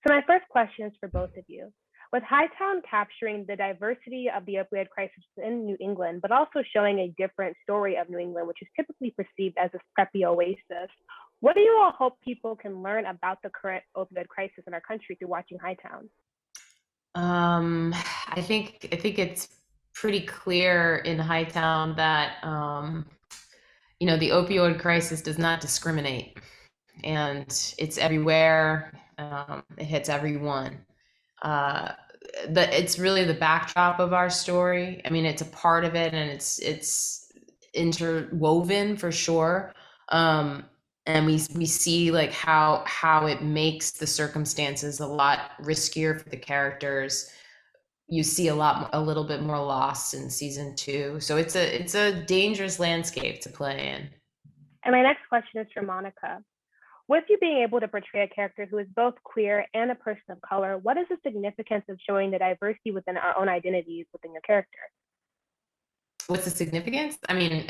So my first question is for both of you. With Hightown capturing the diversity of the opioid crisis in New England, but also showing a different story of New England, which is typically perceived as a preppy oasis, what do you all hope people can learn about the current opioid crisis in our country through watching Hightown? I think it's pretty clear in Hightown that the opioid crisis does not discriminate, and it's everywhere. It hits everyone. It's really the backdrop of our story. I mean, it's a part of it, and it's interwoven for sure. And we see like how it makes the circumstances a lot riskier for the characters. You see a little bit more loss in season 2, so it's a dangerous landscape to play in. And my next question is for Monica. With you being able to portray a character who is both queer and a person of color, what is the significance of showing the diversity within our own identities within your character? What's the significance? I mean,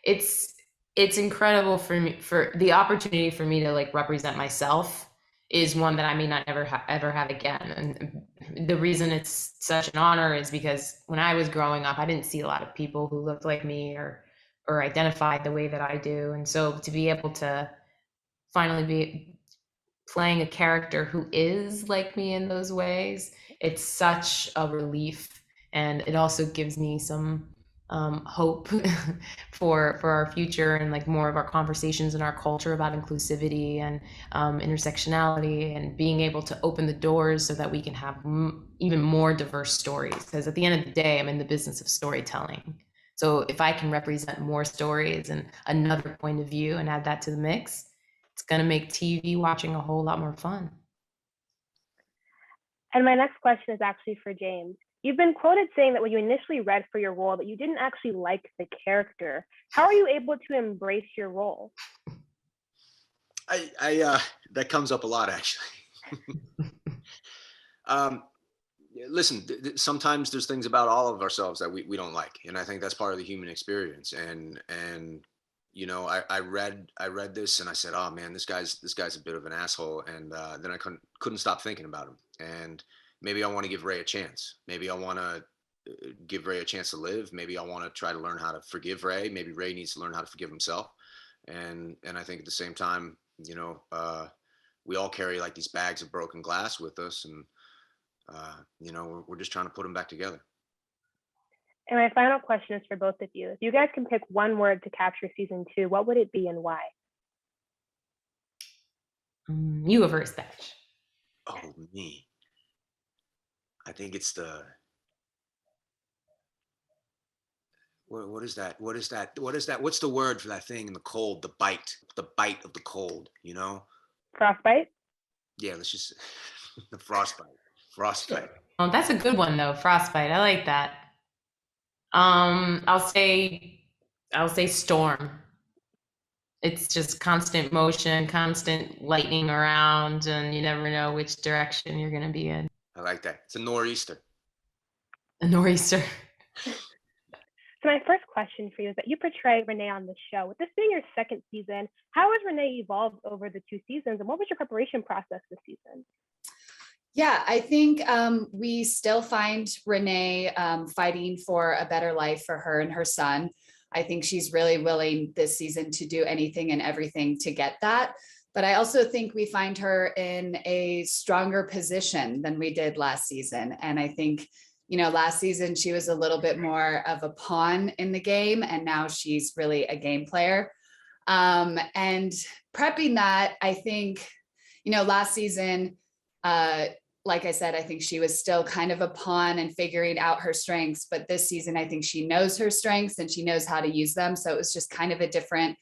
it's incredible for me, for the opportunity for me to like represent myself is one that I may not ever have again. And the reason it's such an honor is because when I was growing up, I didn't see a lot of people who looked like me or identified the way that I do. And so to be able to finally be playing a character who is like me in those ways, it's such a relief. And it also gives me some hope for our future, and like more of our conversations in our culture about inclusivity and intersectionality, and being able to open the doors so that we can have even more diverse stories. Because at the end of the day, I'm in the business of storytelling. So if I can represent more stories and another point of view and add that to the mix, it's going to make TV watching a whole lot more fun. And my next question is actually for James. You've been quoted saying that when you initially read for your role that you didn't actually like the character. How are you able to embrace your role? I that comes up a lot, actually. Listen, sometimes there's things about all of ourselves that we don't like, and I think that's part of the human experience. And I read this and I said, oh man, this guy's a bit of an asshole, and then I couldn't stop thinking about him. And maybe I want to give Ray a chance. Maybe I want to give Ray a chance to live. Maybe I want to try to learn how to forgive Ray. Maybe Ray needs to learn how to forgive himself. And I think at the same time, we all carry like these bags of broken glass with us, and we're just trying to put them back together. And my final question is for both of you. If you guys can pick one word to capture season 2, what would it be and why? You go first, Thatch. Oh, me. I think it's the, what is that? What's the word for that thing in the cold? The bite of the cold, Frostbite? Yeah, let's just, the frostbite. Oh, that's a good one though. Frostbite. I like that. I'll say storm. It's just constant motion, constant lightning around, and you never know which direction you're going to be in. I like that. It's a nor'easter. A nor'easter. So my first question for you is that you portray Renee on the show. With this being your second season, how has Renee evolved over the 2 seasons, and what was your preparation process this season? Yeah, I think we still find Renee fighting for a better life for her and her son. I think she's really willing this season to do anything and everything to get that. But I also think we find her in a stronger position than we did last season. And I think, last season she was a little bit more of a pawn in the game, and now she's really a game player. And prepping that, I think, last season, like I said, I think she was still kind of a pawn and figuring out her strengths. But this season, I think she knows her strengths and she knows how to use them. So it was just kind of a different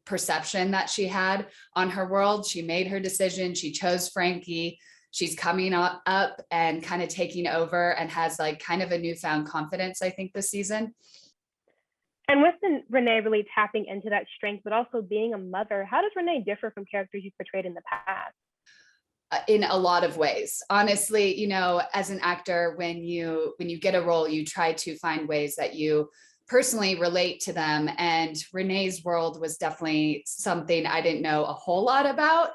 perception that she had on her world. She made her decision. She chose Frankie. She's coming up and kind of taking over, and has like kind of a newfound confidence, I think, this season. And with Renee really tapping into that strength, but also being a mother, how does Renee differ from characters you've portrayed in the past? In a lot of ways. Honestly, as an actor, when you get a role, you try to find ways that you personally relate to them. And Renee's world was definitely something I didn't know a whole lot about.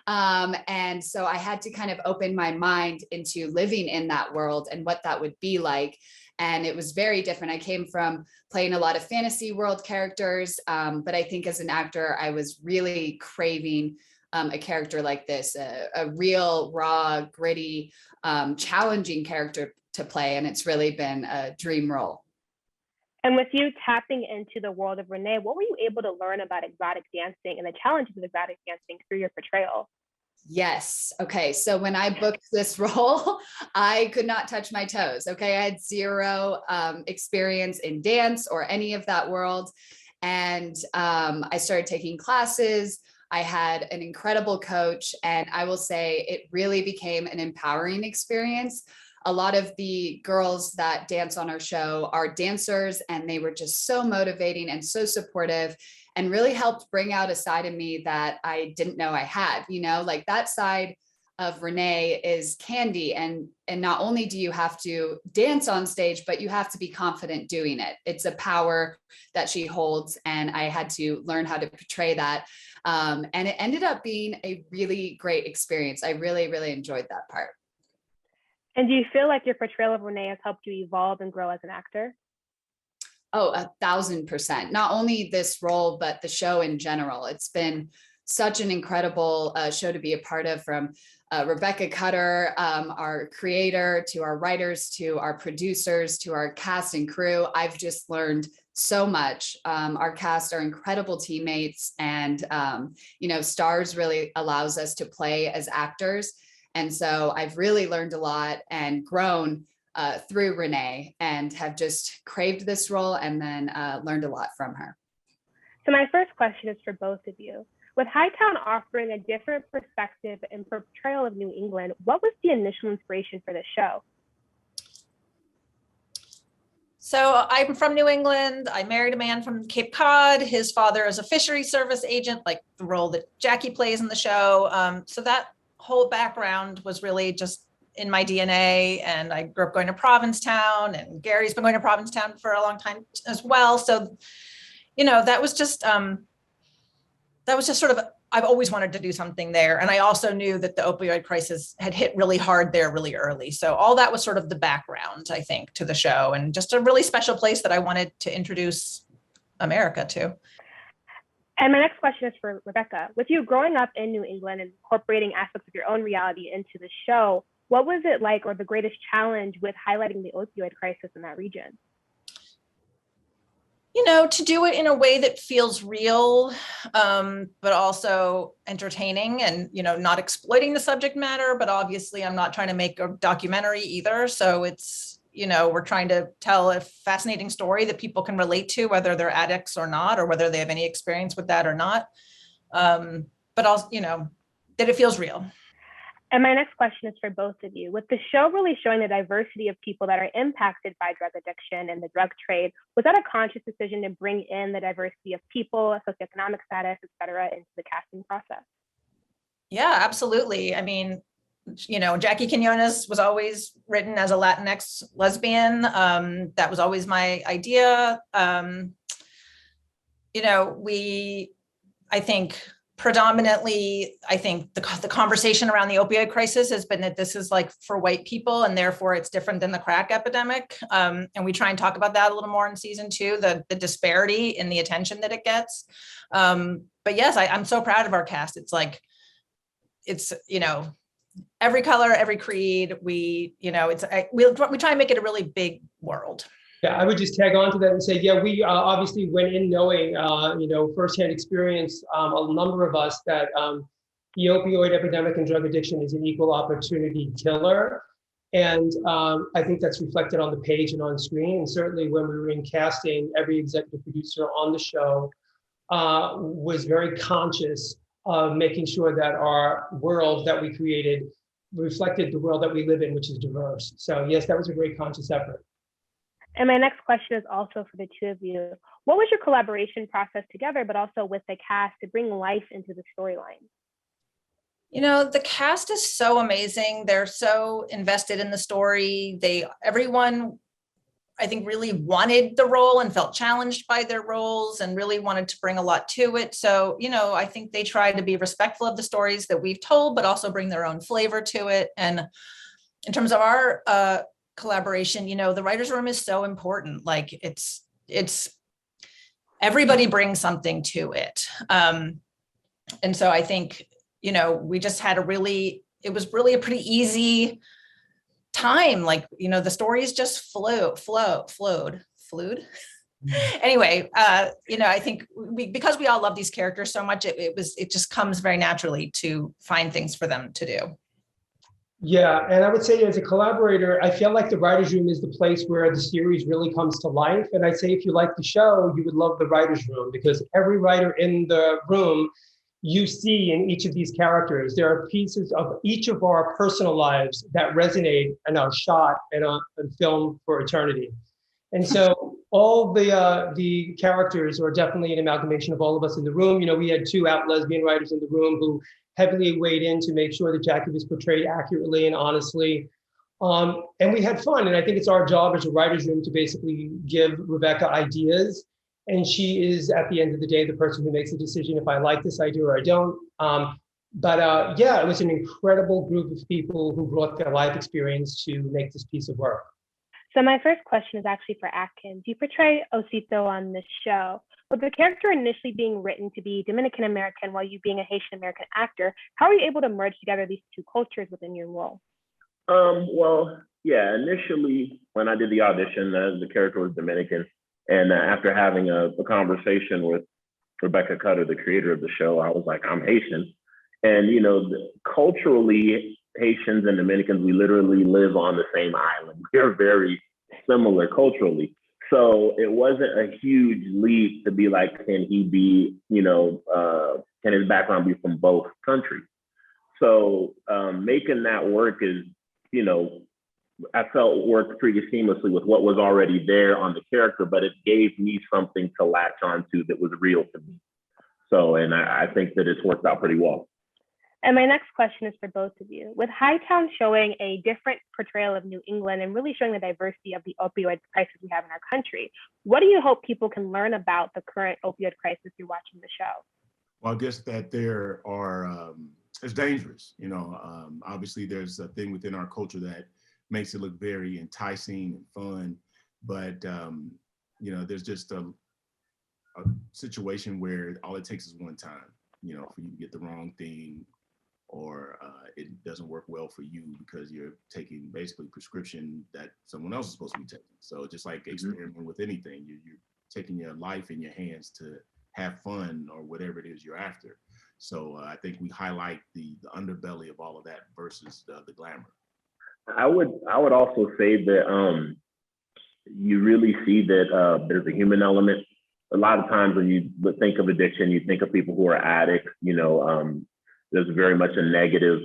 And so I had to kind of open my mind into living in that world and what that would be like. And it was very different. I came from playing a lot of fantasy world characters, but I think as an actor, I was really craving a character like this, a real, raw, gritty, challenging character to play. And it's really been a dream role. And with you tapping into the world of Renee, what were you able to learn about exotic dancing and the challenges of exotic dancing through your portrayal? Yes. Okay. So when I booked this role, I could not touch my toes. Okay. I had zero experience in dance or any of that world. And I started taking classes. I had an incredible coach, and I will say it really became an empowering experience. A lot of the girls that dance on our show are dancers, and they were just so motivating and so supportive, and really helped bring out a side of me that I didn't know I had. You know, like that side of Renee is candy. And not only do you have to dance on stage, but you have to be confident doing it. It's a power that she holds. And I had to learn how to portray that. And it ended up being a really great experience. I really, really enjoyed that part. And do you feel like your portrayal of Renee has helped you evolve and grow as an actor? Oh, 1,000%. Not only this role, but the show in general. It's been such an incredible show to be a part of, from Rebecca Cutter, our creator, to our writers, to our producers, to our cast and crew. I've just learned so much. Our cast are incredible teammates, and you know, Starz really allows us to play as actors. And so I've really learned a lot and grown through Renee, and have just craved this role, and then learned a lot from her. So my first question is for both of you. With Hightown offering a different perspective and portrayal of New England, what was the initial inspiration for this show? So I'm from New England. I married a man from Cape Cod. His father is a fisheries service agent, like the role that Jackie plays in the show. So that whole background was really just in my DNA. And I grew up going to Provincetown, and Gary's been going to Provincetown for a long time as well. So, you know, that was just sort of, I've always wanted to do something there. And I also knew that the opioid crisis had hit really hard there really early. So all that was sort of the background, I think, to the show, and just a really special place that I wanted to introduce America to. And my next question is for Rebecca. With you growing up in New England and incorporating aspects of your own reality into the show, what was it like, or the greatest challenge with highlighting the opioid crisis in that region? You know, to do it in a way that feels real, but also entertaining, and, you know, not exploiting the subject matter. But obviously I'm not trying to make a documentary either. So it's, you know, we're trying to tell a fascinating story that people can relate to, whether they're addicts or not, or whether they have any experience with that or not. But also, you know, that it feels real. And my next question is for both of you. With the show really showing the diversity of people that are impacted by drug addiction and the drug trade, was that a conscious decision to bring in the diversity of people, socioeconomic status, et cetera, into the casting process? Yeah, absolutely. I mean, you know, Jackie Quiñones was always written as a Latinx lesbian. That was always my idea. You know, I think predominantly, I think the conversation around the opioid crisis has been that this is like for white people, and therefore it's different than the crack epidemic. And we try and talk about that a little more in season 2, the disparity in the attention that it gets. But yes, I'm so proud of our cast. It's, you know, every color, every creed. We try and make it a really big world. Yeah, I would just tag on to that and say, yeah, we obviously went in knowing, you know, firsthand experience, a number of us, that the opioid epidemic and drug addiction is an equal opportunity killer. And I think that's reflected on the page and on screen. And certainly when we were in casting, every executive producer on the show was very conscious of making sure that our world that we created reflected the world that we live in, which is diverse. So yes, that was a very conscious effort. And my next question is also for the two of you. What was your collaboration process together, but also with the cast, to bring life into the storyline? You know, the cast is so amazing. They're so invested in the story. Everyone I think really wanted the role and felt challenged by their roles and really wanted to bring a lot to it. So, I think they try to be respectful of the stories that we've told, but also bring their own flavor to it. And in terms of our collaboration, the writer's room is so important. Like it's everybody brings something to it. And so I think, we just had it was really a pretty easy time. Like, the stories just flowed. Anyway, I think because we all love these characters so much, it just comes very naturally to find things for them to do. Yeah, and I would say as a collaborator, I feel like the writer's room is the place where the series really comes to life. And I'd say if you like the show, you would love the writer's room, because every writer in the room you see in each of these characters, there are pieces of each of our personal lives that resonate and are shot in a film for eternity. And so all the characters are definitely an amalgamation of all of us in the room. We had 2 out lesbian writers in the room who heavily weighed in to make sure that Jackie was portrayed accurately and honestly. And we had fun. And I think it's our job as a writer's room to basically give Rebecca ideas. And she is, at the end of the day, the person who makes the decision if I like this idea or I don't. Yeah, it was an incredible group of people who brought their life experience to make this piece of work. So my first question is actually for Atkins. You portray Osito on this show. With the character initially being written to be Dominican American while you being a Haitian American actor, how are you able to merge together these 2 cultures within your role? Initially when I did the audition, the character was Dominican. And after having a conversation with Rebecca Cutter, the creator of the show, I was like, I'm Haitian. And, culturally, Haitians and Dominicans, we literally live on the same island. We're very similar culturally. So it wasn't a huge leap to be like, can he be, can his background be from both countries? So making that work is, I felt worked pretty seamlessly with what was already there on the character, but it gave me something to latch onto that was real to me. So, and I think that it's worked out pretty well. And my next question is for both of you. With Hightown showing a different portrayal of New England and really showing the diversity of the opioid crisis we have in our country, what do you hope people can learn about the current opioid crisis through watching the show? Well, I guess that there are, it's dangerous. Obviously there's a thing within our culture that makes it look very enticing and fun, but there's just a situation where all it takes is one time, for you to get the wrong thing, or it doesn't work well for you because you're taking basically prescription that someone else is supposed to be taking. So just like experimenting with anything, you're taking your life in your hands to have fun or whatever it is you're after. So I think we highlight the underbelly of all of that versus the glamour. I would also say that you really see that there's a human element. A lot of times when you think of addiction, you think of people who are addicts. There's very much a negative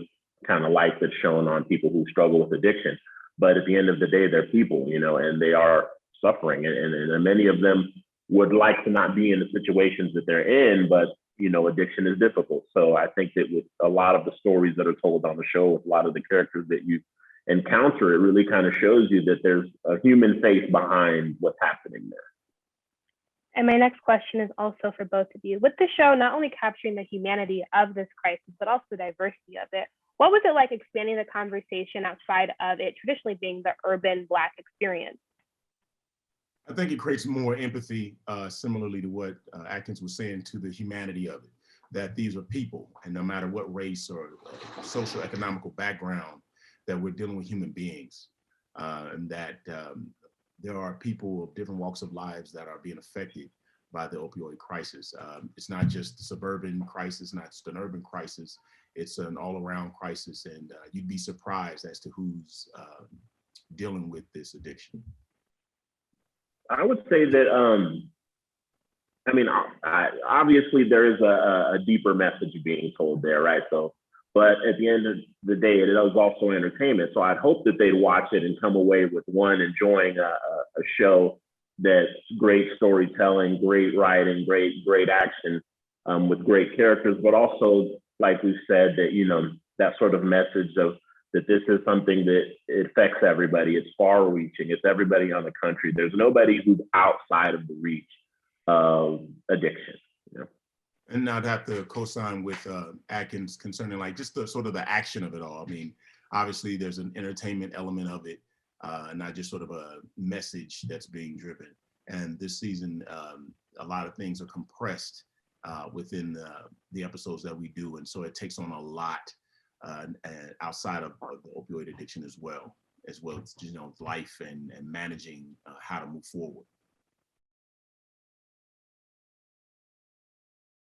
kind of light that's shown on people who struggle with addiction. But at the end of the day, they're people, and they are suffering. And many of them would like to not be in the situations that they're in, but addiction is difficult. So I think that with a lot of the stories that are told on the show, with a lot of the characters that you encounter, it really kind of shows you that there's a human face behind what's happening there. And my next question is also for both of you. With the show not only capturing the humanity of this crisis, but also the diversity of it, what was it like expanding the conversation outside of it traditionally being the urban Black experience? I think it creates more empathy, similarly to what Atkins was saying, to the humanity of it, that these are people, and no matter what race or social economical background, that we're dealing with human beings, and that there are people of different walks of lives that are being affected by the opioid crisis. It's not just the suburban crisis, not just an urban crisis, it's an all-around crisis, and you'd be surprised as to who's dealing with this addiction. I would say that, obviously there is a deeper message being told there, right? So, but at the end of the day, it is also entertainment. So I'd hope that they'd watch it and come away with enjoying a show that's great storytelling, great writing, great action, with great characters, but also, like we said, that, that sort of message of that this is something that it affects everybody. It's far-reaching. It's everybody on the country. There's nobody who's outside of the reach of addiction. You know? And I'd have to co-sign with Atkins concerning like just the sort of the action of it all. I mean, obviously there's an entertainment element of it, not just sort of a message that's being driven. And this season, a lot of things are compressed within the episodes that we do. And so it takes on a lot outside of the opioid addiction as well as, you know, life and managing how to move forward.